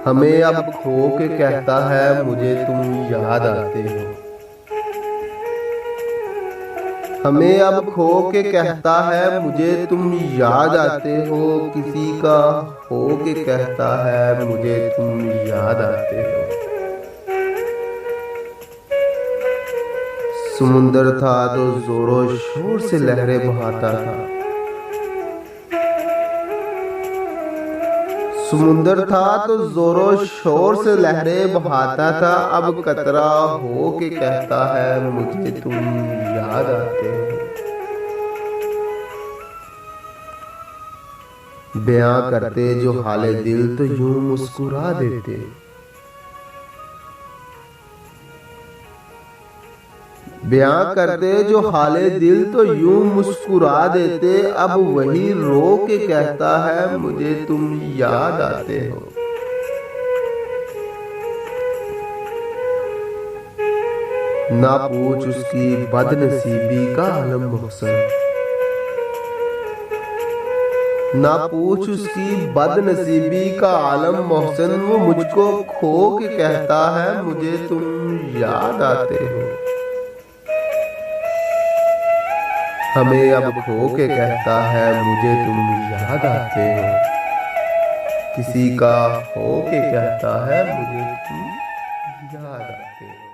हमें अब खो के कहता है मुझे तुम याद आते हो। हमें अब खो के कहता है मुझे तुम याद आते हो। किसी का हो के कहता है मुझे तुम याद आते हो। समुंदर था तो जोरों शोर से लहरें बहाता था। समुंदर था तो जोरों शोर से लहरें बहाता था। अब कतरा हो के कहता है मुझे तुम याद आते हो। बयां करते जो हाले दिल तो यूं मुस्कुरा देते। बयां करते जो हाले दिल तो यूं मुस्कुरा देते। अब वही रो के कहता है मुझे तुम याद आते हो। ना पूछ उसकी बदनसीबी का आलम मोहसन। ना पूछ उसकी बदनसीबी का आलम मोहसन। वो मुझको खो के कहता है मुझे तुम याद आते हो। हमें अब खो के कहता है मुझे तुम याद आते हो। किसी का हो के कहता है मुझे तुम याद आते हो।